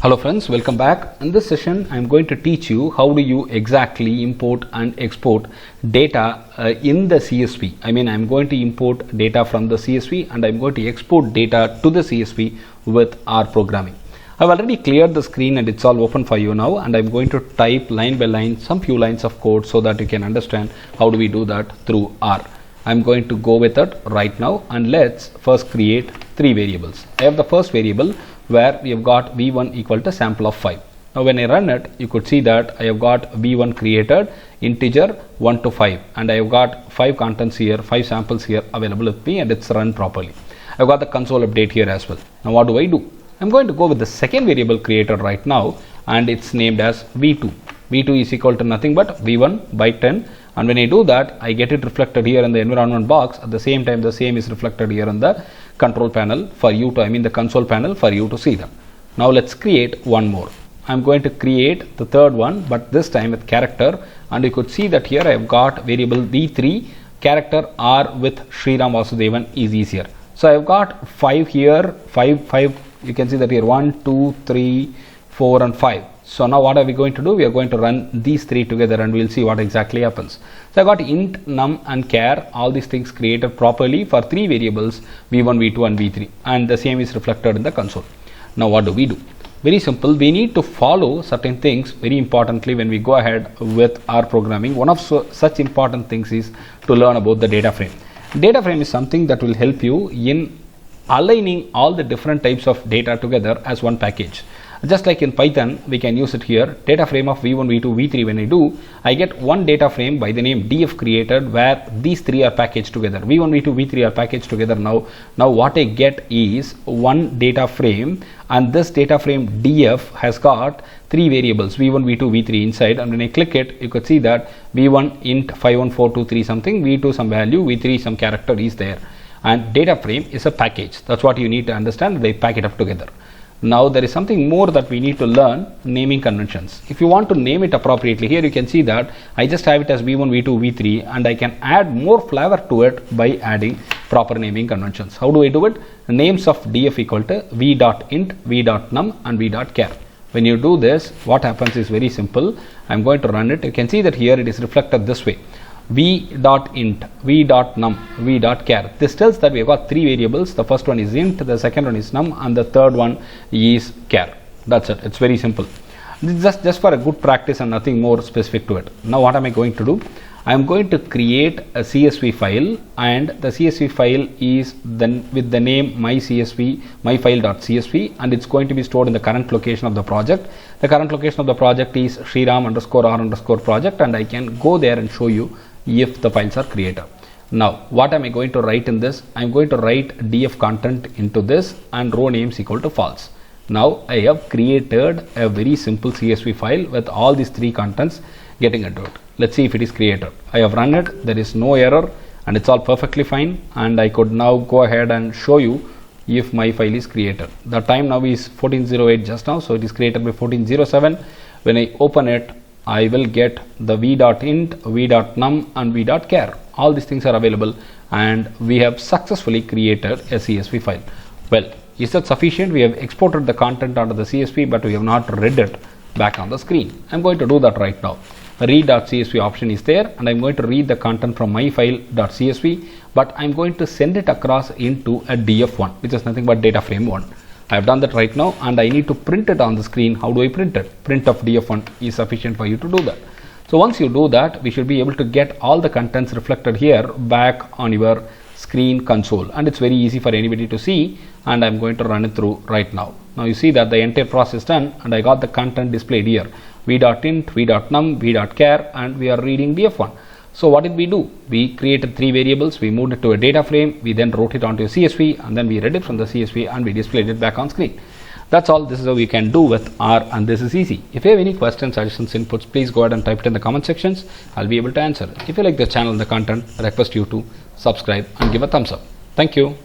Hello friends, welcome back. In this session I am going to teach you how do you exactly import and export data in the CSV. I am going to import data from the CSV and I am going to export data to the CSV with R programming. I have already cleared the screen and it's all open for you now, and I am going to type line by line some few lines of code so that you can understand how do we do that through R. I am going to go with it right now, and let's first create three variables. I have the first variable where we have got v1 equal to sample of 5. Now when I run it, you could see that I have got v1 created integer 1 to 5, and I have got 5 contents here, 5 samples here available with me, and it's run properly. I've got the console update here as well. Now what do I do? I'm going to go with the second variable created right now, and it's named as v2. v2 is equal to nothing but v1 by 10, and when I do that, I get it reflected here in the environment box. At the same time, the same is reflected here in the control panel for you to, the console panel for you to see them. Now let's create one more. I'm going to create the third one, but this time with character, and you could see that here I have got variable v3 character R with Sriram Vasudevan is easier. So I have got 5 here, 5. You can see that here 1, 2, 3, 4 and 5. So now what are we going to do? We are going to run these three together and we'll see what exactly happens. So I got int, num and char, all these things created properly for three variables v1, v2 and v3, and the same is reflected in the console. Now what do we do? Very simple. We need to follow certain things very importantly when we go ahead with our programming. One of such important things is to learn about the data frame. Data frame is something that will help you in aligning all the different types of data together as one package. Just like in Python, we can use it here. Data frame of v1, v2, v3. When I do, I get one data frame by the name df created, where these three are packaged together. v1, v2, v3 are packaged together. Now what I get is one data frame, and this data frame df has got three variables v1, v2, v3 inside. And when I click it, you could see that v1 int 51423 something, v2 some value, v3 some character is there. And data frame is a package. That's what you need to understand. They pack it up together. Now there is something more that we need to learn: naming conventions. If you want to name it appropriately, here you can see that I just have it as v1, v2, v3, and I can add more flavor to it by adding proper naming conventions. How do I do it? Names of df equal to v.int, v.num and v.char. When you do this, what happens is very simple. I'm going to run it. You can see that here it is reflected this way: v.int, v.num, v.char. This tells that we have got three variables. The first one is int, the second one is num, and the third one is char. That's it. It's very simple. This is just for a good practice and nothing more specific to it. Now what am I going to do? I am going to create a CSV file, and the CSV file is then with the name myfile.csv, and it's going to be stored in the current location of the project. The current location of the project is Sriram_R_project, and I can go there and show you if the files are created. Now what am I going to write in this? I am going to write df content into this and row names equal to false. Now I have created a very simple CSV file with all these three contents getting into it. Let's see if it is created. I have run it. There is no error and it's all perfectly fine, and I could now go ahead and show you if my file is created. The time now is 14:08 just now, so it is created by 14:07. When I open it, I will get the v.int, v.num and v.char. All these things are available, and we have successfully created a CSV file. Well, is that sufficient? We have exported the content onto the CSV, but we have not read it back on the screen. I'm going to do that right now. Read.csv option is there, and I'm going to read the content from myfile.csv, but I'm going to send it across into a df1, which is nothing but data frame 1. I have done that right now, and I need to print it on the screen. How do I print it? Print of df1 is sufficient for you to do that. So once you do that, we should be able to get all the contents reflected here back on your screen console, and it's very easy for anybody to see, and I'm going to run it through right now. Now you see that the entire process done, and I got the content displayed here: v.int, v.num, v.char, and we are reading df1. So what did we do? We created three variables, we moved it to a data frame, we then wrote it onto a CSV, and then we read it from the CSV and we displayed it back on screen. That's all. This is how we can do with R, and this is easy. If you have any questions, suggestions, inputs, please go ahead and type it in the comment sections. I'll be able to answer it. If you like the channel and the content, I request you to subscribe and give a thumbs up. Thank you.